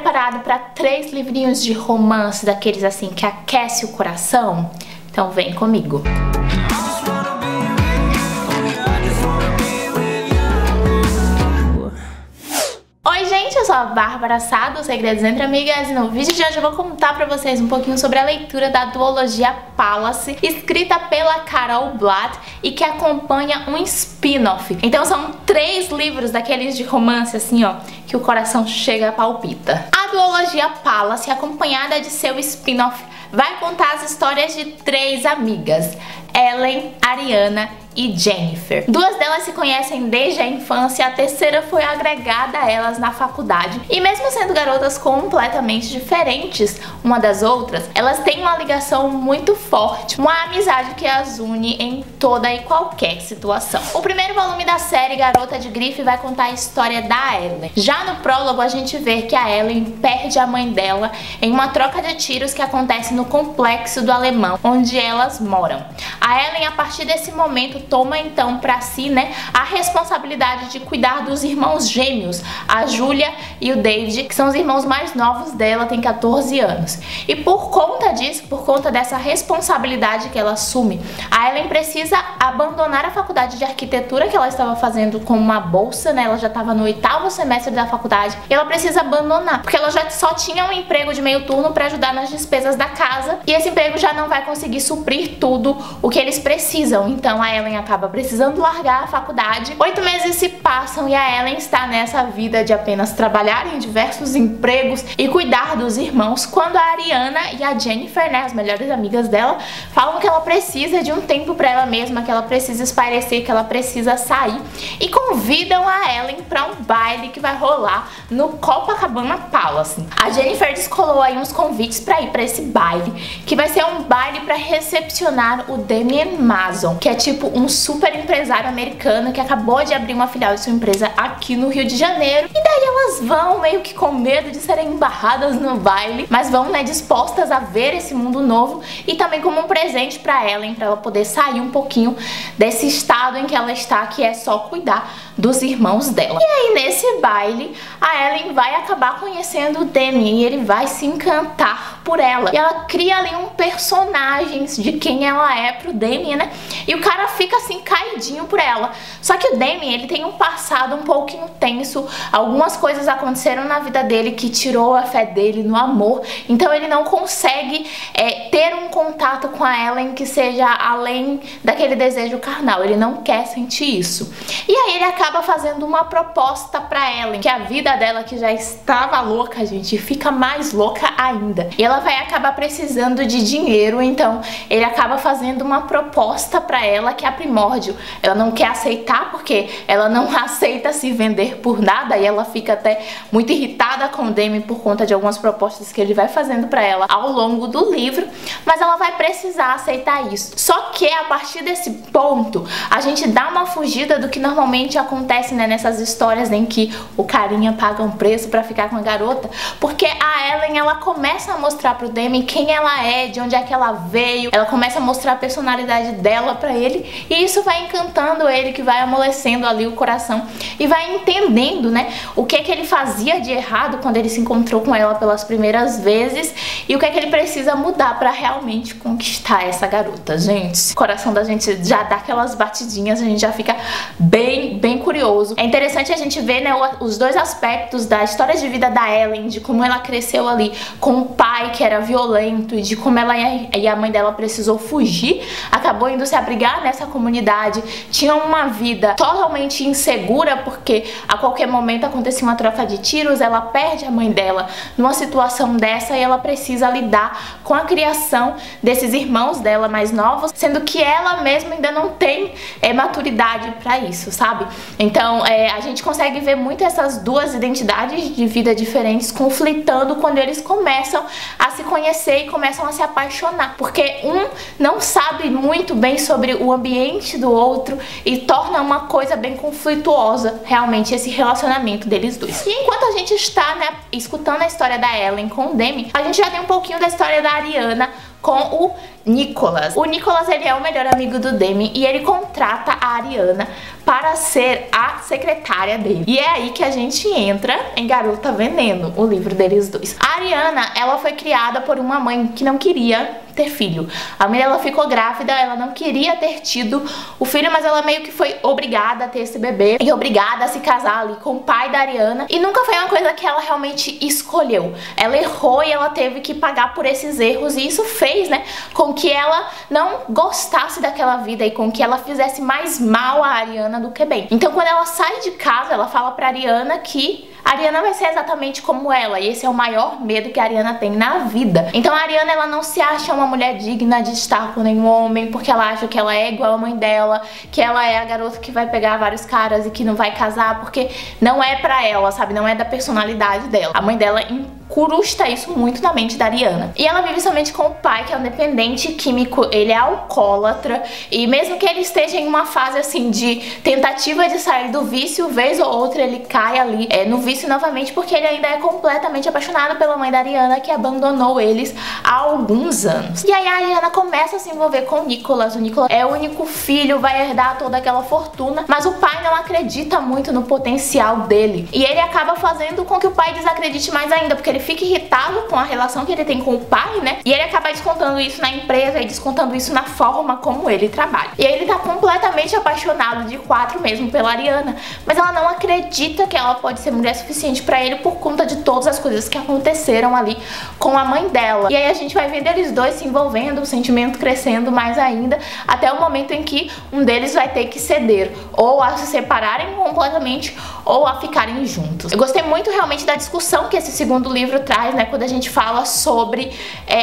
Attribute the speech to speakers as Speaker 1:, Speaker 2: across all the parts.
Speaker 1: preparado para 3 livrinhos de romance daqueles assim que aquece o coração? Então vem comigo. Oi gente, eu sou a Bárbara Sá do Segredos Entre Amigas e no vídeo de hoje eu vou contar pra vocês um pouquinho sobre a leitura da duologia Palace, escrita pela Carol Blatt e que acompanha um spin-off. Então são 3 livros daqueles de romance assim ó, que o coração chega a palpita. A duologia Palace, acompanhada de seu spin-off, vai contar as histórias de 3 amigas, Ellen, Ariana e Jennifer. 2 delas se conhecem desde a infância, a terceira foi agregada a elas na faculdade. E mesmo sendo garotas completamente diferentes uma das outras, elas têm uma ligação muito forte, uma amizade que as une em toda e qualquer situação. O primeiro volume da série Garota de Grife vai contar a história da Ellen. Já no prólogo a gente vê que a Ellen perde a mãe dela em uma troca de tiros que acontece no complexo do Alemão, onde elas moram. A Ellen, a partir desse momento, toma então pra si, a responsabilidade de cuidar dos irmãos gêmeos, a Julia e o David, que são os irmãos mais novos dela, tem 14 anos. E por conta disso, por conta dessa responsabilidade que ela assume, a Ellen precisa abandonar a faculdade de arquitetura que ela estava fazendo com uma bolsa, ela já estava no 8º semestre da faculdade, e ela precisa abandonar, porque ela já só tinha um emprego de meio turno para ajudar nas despesas da casa, e esse emprego já não vai conseguir suprir tudo o que eles precisam. Então a Ellen acaba precisando largar a faculdade. 8 meses se passam e a Ellen está nessa vida de apenas trabalhar em diversos empregos e cuidar dos irmãos, quando a Ariana e a Jennifer, as melhores amigas dela, falam que ela precisa de um tempo para ela mesma, que ela precisa espairecer, que ela precisa sair, e convidam a Ellen para um baile que vai rolar no Copacabana Palace. A Jennifer descolou aí uns convites para ir para esse baile, que vai ser um baile para recepcionar o Damien Mason, que é tipo um super empresário americano que acabou de abrir uma filial de sua empresa aqui no Rio de Janeiro. E daí elas vão meio que com medo de serem embarradas no baile, mas vão dispostas a ver esse mundo novo, e também como um presente pra Ellen, pra ela poder sair um pouquinho desse estado em que ela está, que é só cuidar dos irmãos dela. E aí nesse baile a Ellen vai acabar conhecendo o Damien e ele vai se encantar por ela, e ela cria ali um personagem de quem ela é pro Damien, e o cara fica assim caidinho por ela. Só que o Damien, ele tem um passado um pouquinho tenso, algumas coisas aconteceram na vida dele que tirou a fé dele no amor, então ele não consegue ter um contato com a Ellen que seja além daquele desejo carnal, ele não quer sentir isso. E aí ele acaba fazendo uma proposta pra Ellen, que a vida dela, que já estava louca, gente, fica mais louca ainda, e ela vai acabar precisando de dinheiro, então ele acaba fazendo uma proposta pra ela que é a primórdio. Ela não quer aceitar porque ela não aceita se vender por nada, e ela fica até muito irritada com o Damien por conta de algumas propostas que ele vai fazendo pra ela ao longo do livro, mas ela vai precisar aceitar isso. Só que a partir desse ponto a gente dá uma fugida do que normalmente acontece nessas histórias em que o carinha paga um preço pra ficar com a garota, porque a Ellen, ela começa a mostrar pro Damien quem ela é, de onde é que ela veio, ela começa a mostrar a personalidade dela pra ele, e isso vai encantando ele, que vai amolecendo ali o coração e vai entendendo, o que é que ele fazia de errado quando ele se encontrou com ela pelas primeiras vezes, e o que é que ele precisa mudar pra realmente conquistar essa garota. Gente, o coração da gente já dá aquelas batidinhas, a gente já fica bem curioso. É interessante a gente ver, os 2 aspectos da história de vida da Ellen, de como ela cresceu ali com o pai que era violento, e de como ela e a mãe dela precisou fugir, acabou indo se abrigar nessa comunidade, tinha uma vida totalmente insegura porque a qualquer momento acontecia uma troca de tiros, ela perde a mãe dela numa situação dessa e ela precisa lidar com a criação desses irmãos dela mais novos, sendo que ela mesma ainda não tem maturidade pra isso, sabe? Então a gente consegue ver muito essas 2 identidades de vida diferentes conflitando quando eles começam a se conhecer e começam a se apaixonar, porque um não sabe muito bem sobre o ambiente do outro e torna uma coisa bem conflituosa realmente esse relacionamento deles dois. E enquanto a gente está escutando a história da Ellen com o Damien, a gente já tem um pouquinho da história da Ariana com o Nicholas. O Nicholas, ele é o melhor amigo do Demi e ele contrata a Ariana para ser a secretária dele. E é aí que a gente entra em Garota Veneno, o livro deles dois. A Ariana, ela foi criada por uma mãe que não queria ter filho. A mãe dela ficou grávida, ela não queria ter tido o filho, mas ela meio que foi obrigada a ter esse bebê e obrigada a se casar ali com o pai da Ariana. E nunca foi uma coisa que ela realmente escolheu. Ela errou e ela teve que pagar por esses erros, e isso fez, né, com que ela não gostasse daquela vida e com que ela fizesse mais mal a Ariana do que bem. Então, quando ela sai de casa, ela fala pra Ariana que a Ariana vai ser exatamente como ela, e esse é o maior medo que a Ariana tem na vida. Então a Ariana, ela não se acha uma mulher digna de estar com nenhum homem, porque ela acha que ela é igual a mãe dela, que ela é a garota que vai pegar vários caras e que não vai casar, porque não é pra ela, sabe? Não é da personalidade dela. A mãe dela incrusta isso muito na mente da Ariana. E ela vive somente com o pai, que é um dependente químico, ele é alcoólatra, e mesmo que ele esteja em uma fase assim de tentativa de sair do vício, vez ou outra ele cai ali no vício novamente, porque ele ainda é completamente apaixonado pela mãe da Ariana, que abandonou eles há alguns anos. E aí a Ariana começa a se envolver com o Nicholas. O Nicholas é o único filho, vai herdar toda aquela fortuna, mas o pai não acredita muito no potencial dele, e ele acaba fazendo com que o pai desacredite mais ainda, porque ele fica irritado com a relação que ele tem com o pai, né? E ele acaba descontando isso na empresa e descontando isso na forma como ele trabalha. E aí ele tá completamente apaixonado de quatro mesmo pela Ariana, mas ela não acredita que ela pode ser mulher suficiente pra ele por conta de todas as coisas que aconteceram ali com a mãe dela. E aí a gente vai vendo eles dois se envolvendo, o sentimento crescendo mais ainda, até o momento em que um deles vai ter que ceder, ou a se separarem completamente, ou a ficarem juntos. Eu gostei muito realmente da discussão que esse segundo livro traz, né, quando a gente fala sobre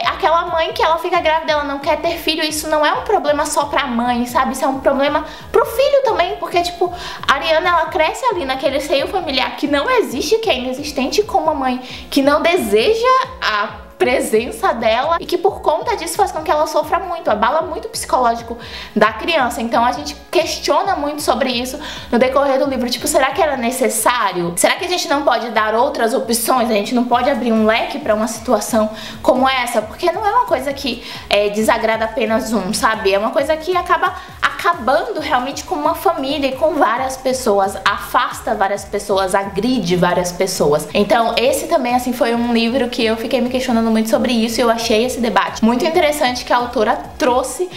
Speaker 1: aquela mãe que ela fica grávida, ela não quer ter filho. Isso não é um problema só pra mãe, sabe? Isso é um problema pro filho também, porque tipo, a Ariana, ela cresce ali naquele seio familiar que não existe, que é inexistente, com uma mãe que não deseja a presença dela e que por conta disso faz com que ela sofra muito, abala muito o psicológico da criança. Então a gente questiona muito sobre isso no decorrer do livro, tipo, será que era necessário? Será que a gente não pode dar outras opções? A gente não pode abrir um leque pra uma situação como essa? Porque não é uma coisa que desagrada apenas um, sabe? É uma coisa que acaba acabando realmente com uma família e com várias pessoas, afasta várias pessoas, agride várias pessoas. Então esse também, assim, foi um livro que eu fiquei me questionando muito sobre isso, e eu achei esse debate muito interessante que a autora trouxe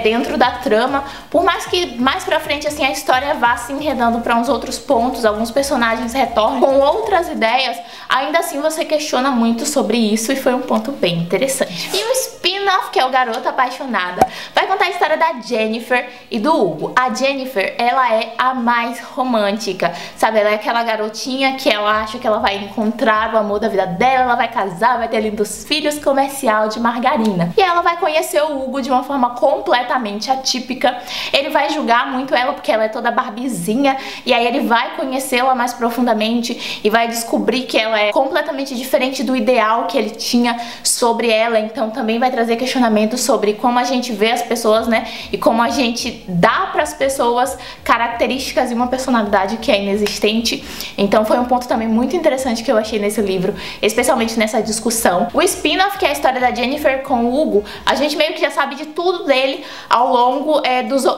Speaker 1: dentro da trama. Por mais que mais pra frente, assim, a história vá se enredando pra uns outros pontos, alguns personagens retornem com outras ideias, ainda assim você questiona muito sobre isso, e foi um ponto bem interessante. E o spin-off, que é o Garota Apaixonada, vai contar a história da Jennifer e do Hugo. A Jennifer, ela é a mais romântica, sabe? Ela é aquela garotinha que ela acha que ela vai encontrar o amor da vida dela, ela vai casar, vai ter lindos filhos, comercial de margarina. E ela vai conhecer o Hugo de uma forma completamente atípica. Ele vai julgar muito ela porque ela é toda barbizinha, e aí ele vai conhecê-la mais profundamente e vai descobrir que ela é completamente diferente do ideal que ele tinha sobre ela. Então também vai trazer questionamentos sobre como a gente vê as pessoas, né? E como a gente dá para as pessoas características e uma personalidade que é inexistente. Então foi um ponto também muito interessante que eu achei nesse livro, especialmente nessa discussão. O spin-off, que é a história da Jennifer com o Hugo, a gente meio que já sabe de tudo dele ao longo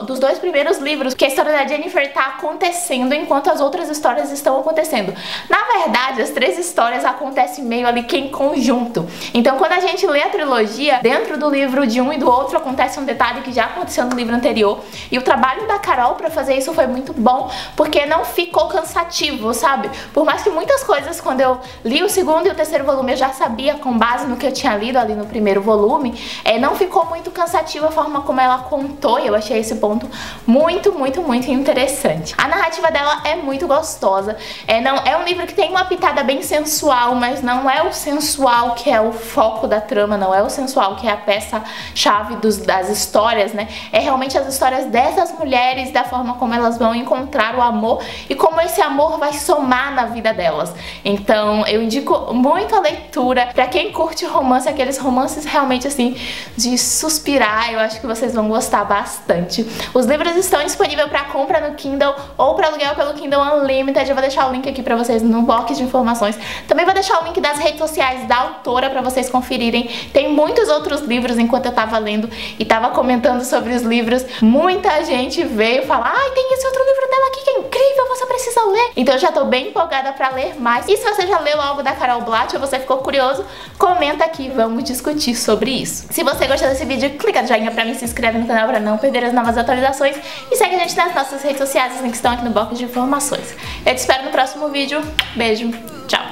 Speaker 1: dos dois primeiros livros, que a história da Jennifer tá acontecendo enquanto as outras histórias estão acontecendo. Na verdade, as três histórias acontecem meio ali que em conjunto. Então quando a gente lê a trilogia, dentro do livro de um e do outro acontece um detalhe que já aconteceu no livro anterior, e o trabalho da Carol pra fazer isso foi muito bom, porque não ficou cansativo, sabe? Por mais que muitas coisas, quando eu li o segundo e o terceiro volume, eu já sabia com base no que eu tinha lido ali no primeiro volume, não ficou muito cansativo a forma como ela contou, e eu achei esse ponto muito, muito, muito interessante. A narrativa dela é muito gostosa, é um livro que tem uma pitada bem sensual, mas não é o sensual que é o foco da trama, não é o sensual que é a peça-chave das histórias, né? É realmente as histórias histórias dessas mulheres, da forma como elas vão encontrar o amor e como esse amor vai somar na vida delas. Então eu indico muito a leitura pra quem curte romance, aqueles romances realmente assim de suspirar. Eu acho que vocês vão gostar bastante. Os livros estão disponíveis para compra no Kindle ou para aluguel pelo Kindle Unlimited. Eu vou deixar o link aqui pra vocês no box de informações. Também vou deixar o link das redes sociais da autora pra vocês conferirem. Tem muitos outros livros. Enquanto eu tava lendo e tava comentando sobre os livros, muita gente veio falar: ai, tem esse outro livro dela aqui que é incrível, você precisa ler. Então eu já tô bem empolgada pra ler mais. E se você já leu algo da Carol Blatt ou você ficou curioso, comenta aqui, vamos discutir sobre isso. Se você gostou desse vídeo, clica no joinha pra mim, se inscreve no canal pra não perder as novas atualizações e segue a gente nas nossas redes sociais, os links estão aqui no box de informações. Eu te espero no próximo vídeo. Beijo, tchau!